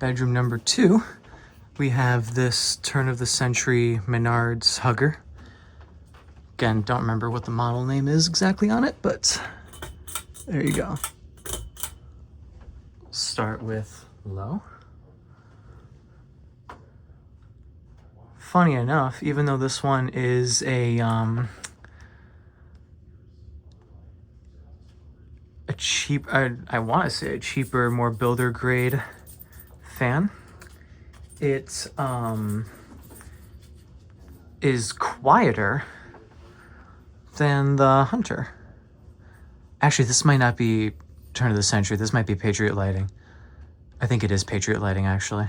bedroom number 2, we have this turn-of-the-century Menards hugger. Again, don't remember what the model name is exactly on it, but there you go. Start with low. Funny enough, even though this one is a cheap, I want to say a cheaper, more builder grade fan, it is quieter than the Hunter. Actually, this might not be turn of the century. This might be Patriot Lighting. I think it is Patriot Lighting, actually.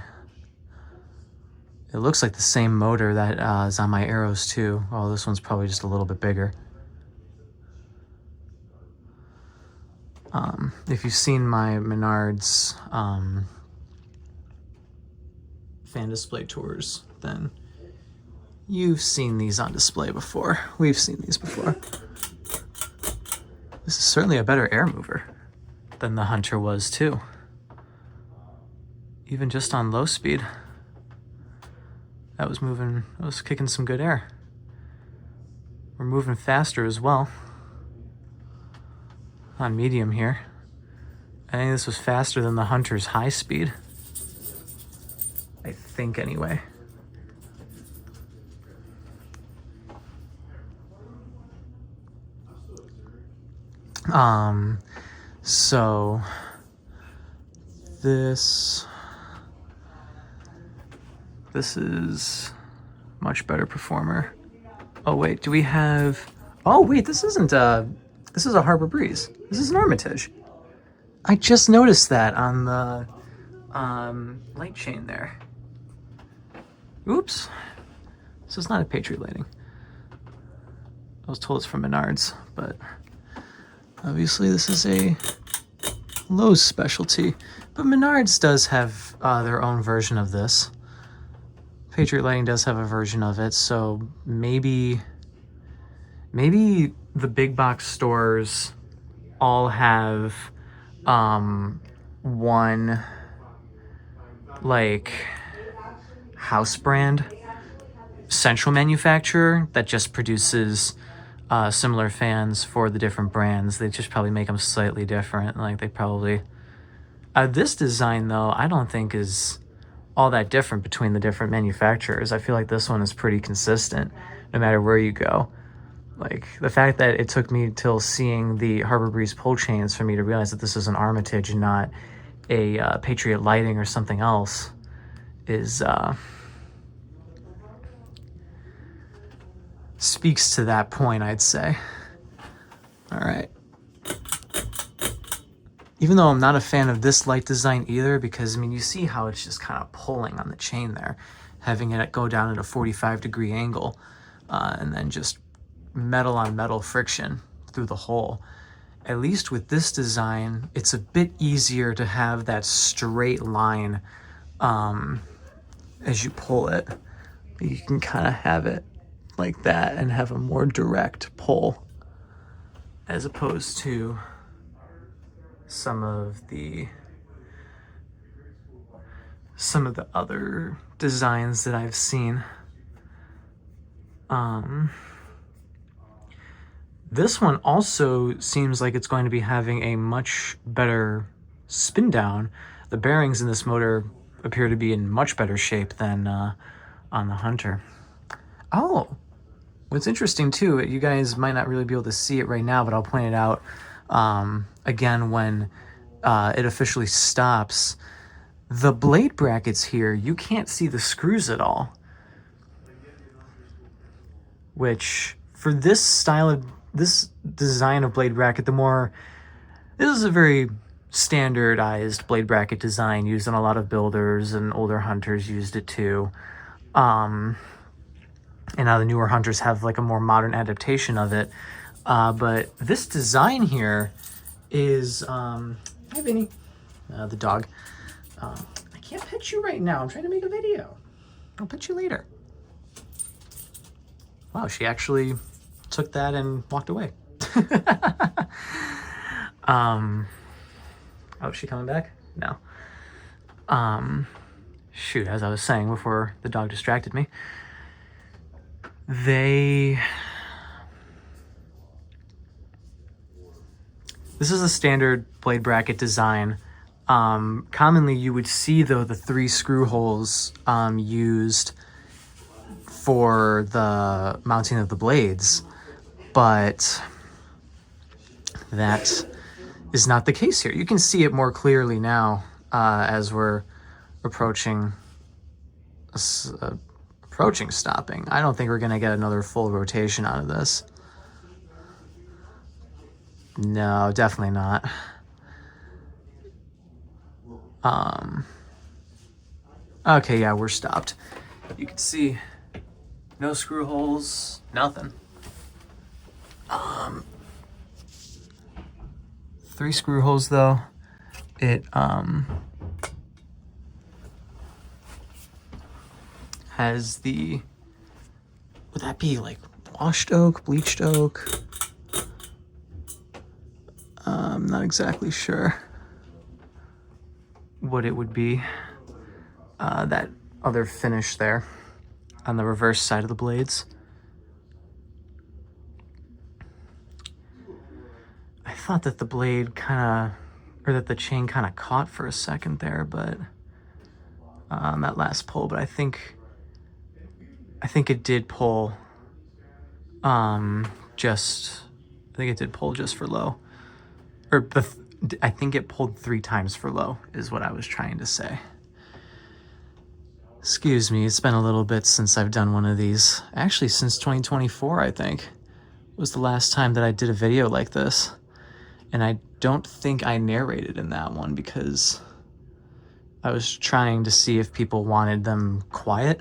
It looks like the same motor that is on my Arrows too. Oh, this one's probably just a little bit bigger. If you've seen my Menards fan display tours, then you've seen these on display before. We've seen these before. This is certainly a better air mover than the Hunter was too. Even just on low speed, that was kicking some good air. We're moving faster as well on medium here. I think this was faster than the Hunter's high speed. I think anyway. So this is much better performer. Oh wait, do we have, oh wait, this isn't this is a Harbor Breeze. This is an Armitage. I just noticed that on the light chain there. Oops. So it's not a Patriot Lighting. I was told it's from Menards, but obviously this is a Lowe's specialty. But Menards does have their own version of this. Patriot Lighting does have a version of it, so maybe the big box stores all have one like house brand central manufacturer that just produces similar fans for the different brands. They just probably make them slightly different. Like they probably this design though I don't think is all that different between the different manufacturers. I feel like this one is pretty consistent no matter where you go. Like the fact that it took me till seeing the Harbor Breeze pull chains for me to realize that this is an Armitage and not a Patriot Lighting or something else is speaks to that point, I'd say. All right. Even though I'm not a fan of this light design either, because I mean, you see how it's just kind of pulling on the chain there, having it go down at a 45-degree angle, and then just metal on metal friction through the hole. At least with this design, it's a bit easier to have that straight line as you pull it. You can kind of have it like that and have a more direct pull as opposed to some of the other designs that I've seen. This one also seems like it's going to be having a much better spin down. The bearings in this motor appear to be in much better shape than on the Hunter. Oh, what's interesting too, you guys might not really be able to see it right now, but I'll point it out again when it officially stops. The blade brackets here, you can't see the screws at all, which for this style of this design of blade bracket, this is a very standardized blade bracket design used in a lot of builders, and older Hunters used it too. And now the newer Hunters have like a more modern adaptation of it. But this design here is, hi Vinny, the dog. I can't pet you right now. I'm trying to make a video. I'll pet you later. Wow, she actually took that and walked away. Oh, is she coming back? No. shoot, as I was saying before the dog distracted me, this is a standard blade bracket design. Commonly you would see, though, the 3 screw holes used for the mounting of the blades, but that is not the case here. You can see it more clearly now as we're approaching stopping. I don't think we're gonna get another full rotation out of this. No, definitely not. Okay, yeah, we're stopped. You can see no screw holes, nothing. 3 screw holes though. It has the, would that be like washed oak, bleached oak? I'm not exactly sure what it would be. That other finish there on the reverse side of the blades. I thought that the blade that the chain kind of caught for a second there, but on that last pull, but I think it did pull just for low. I think it pulled 3 times for low is what I was trying to say. Excuse me, it's been a little bit since I've done one of these. Actually, since 2024, I think, was the last time that I did a video like this. And I don't think I narrated in that one because I was trying to see if people wanted them quiet.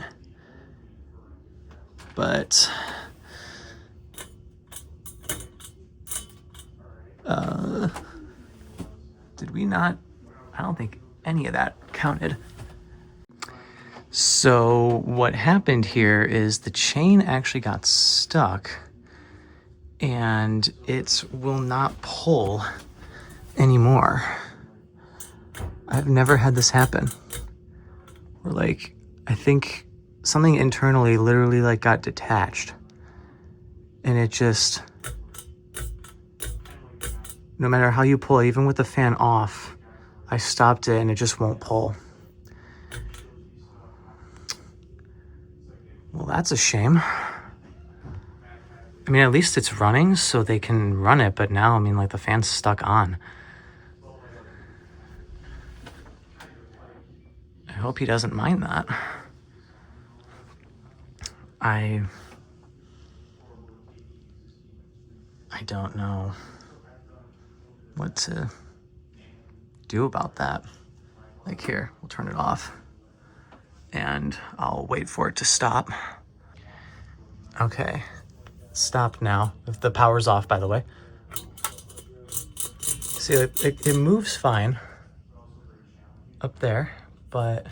But did we not? I don't think any of that counted. So what happened here is the chain actually got stuck and it will not pull anymore. I've never had this happen. Or like, I think something internally literally like got detached and it just, no matter how you pull, even with the fan off, I stopped it and it just won't pull. Well, that's a shame. I mean, at least it's running so they can run it, but now, I mean, like the fan's stuck on. I hope he doesn't mind that. I don't know what to do about that. Like here, we'll turn it off and I'll wait for it to stop. Okay, stop now. If the power's off, by the way. See, it moves fine up there, but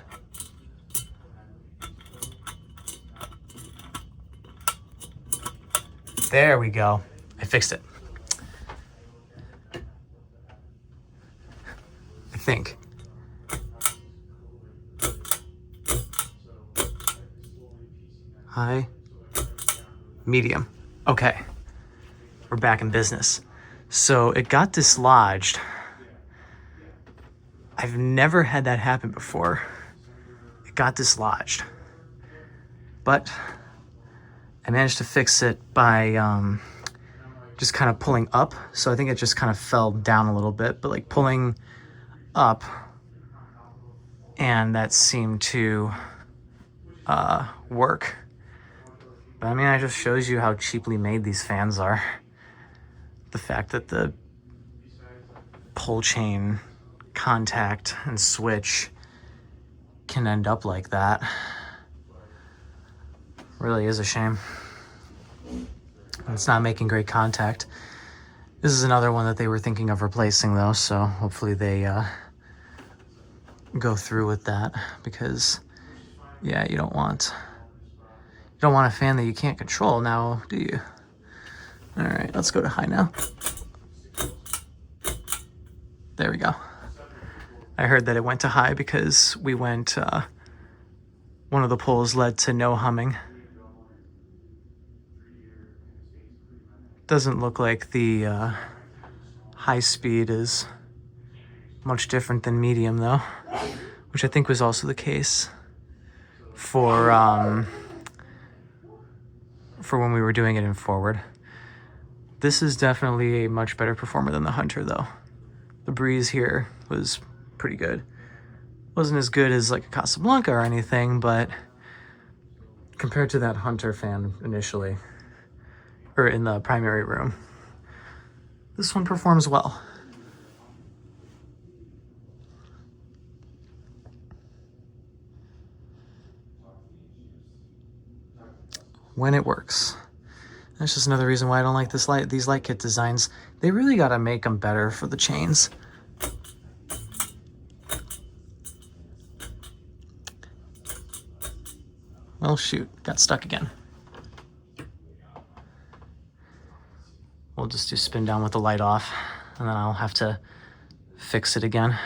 there we go. I fixed it. I think. High, medium. Okay, we're back in business. So it got dislodged. I've never had that happen before. It got dislodged. But I managed to fix it by just kind of pulling up. So I think it just kind of fell down a little bit, but like pulling up, and that seemed to work. But I mean, it just shows you how cheaply made these fans are. The fact that the pull chain contact and switch can end up like that really is a shame. It's not making great contact. This is another one that they were thinking of replacing though, so hopefully they go through with that, because yeah, you don't want a fan that you can't control now, do you? All right, let's go to high now. There we go. I heard that it went to high because we went one of the pulls led to no humming. Doesn't look like the high speed is much different than medium though, which I think was also the case for when we were doing it in forward. This is definitely a much better performer than the Hunter though. The Breeze here was pretty good. Wasn't as good as like a Casablanca or anything, but compared to that Hunter fan initially, or in the primary room, this one performs well. When it works. That's just another reason why I don't like these light kit designs. They really gotta make them better for the chains. Well, shoot, got stuck again. We'll just do spin down with the light off, and then I'll have to fix it again.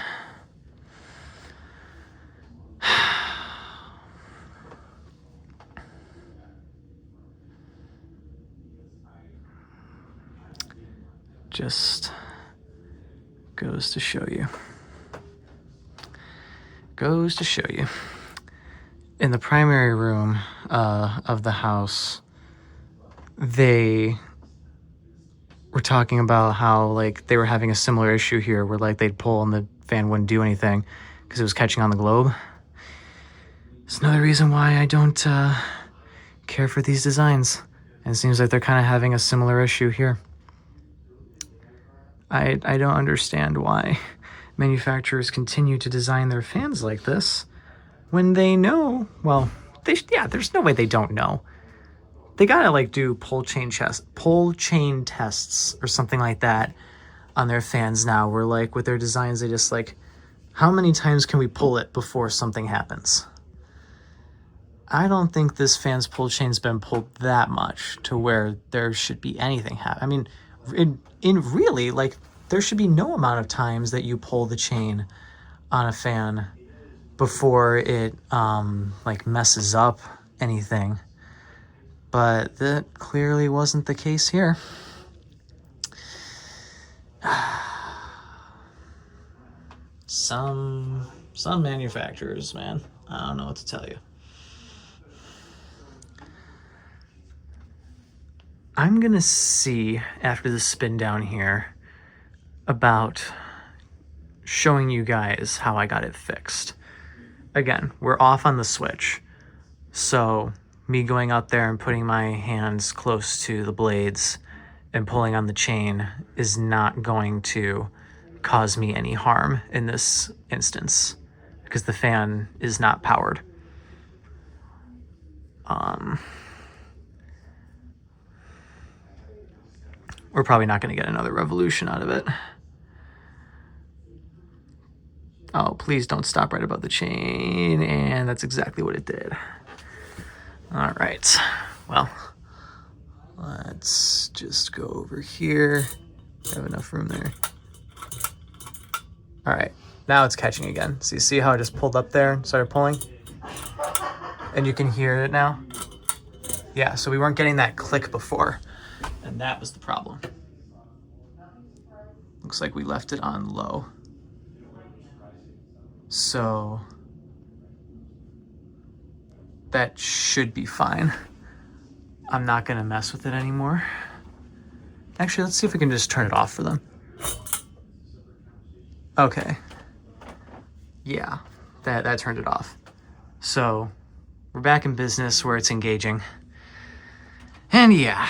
Just goes to show you. Goes to show you. In the primary room of the house, they were talking about how like they were having a similar issue here where like they'd pull and the fan wouldn't do anything because it was catching on the globe. It's another reason why I don't care for these designs. And it seems like they're kind of having a similar issue here. I don't understand why manufacturers continue to design their fans like this when they know, well, there's no way they don't know. They gotta like do pull chain tests or something like that on their fans now, where like with their designs, they just like, how many times can we pull it before something happens? I don't think this fan's pull chain's been pulled that much to where there should be anything happen. I mean, in really, like, there should be no amount of times that you pull the chain on a fan before it like messes up anything. But that clearly wasn't the case here. Some manufacturers, man, I don't know what to tell you. I'm gonna see after the spin down here about showing you guys how I got it fixed. Again, we're off on the switch, so me going up there and putting my hands close to the blades and pulling on the chain is not going to cause me any harm in this instance because the fan is not powered. We're probably not going to get another revolution out of it. Oh, please don't stop right above the chain. And that's exactly what it did. All right. Well, let's just go over here. Have enough room there. All right. Now it's catching again. So you see how I just pulled up there and started pulling? And you can hear it now? Yeah, so we weren't getting that click before. And that was the problem. Looks like we left it on low. So that should be fine. I'm not gonna mess with it anymore. Actually, let's see if we can just turn it off for them. Okay. Yeah, that turned it off. So we're back in business where it's engaging. And yeah,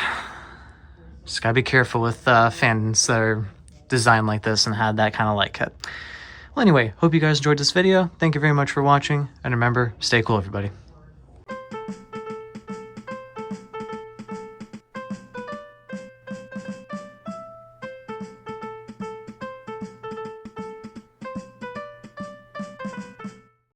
just gotta be careful with fans that are designed like this and had that kind of light kit. Well, anyway, hope you guys enjoyed this video. Thank you very much for watching. And remember, stay cool, everybody.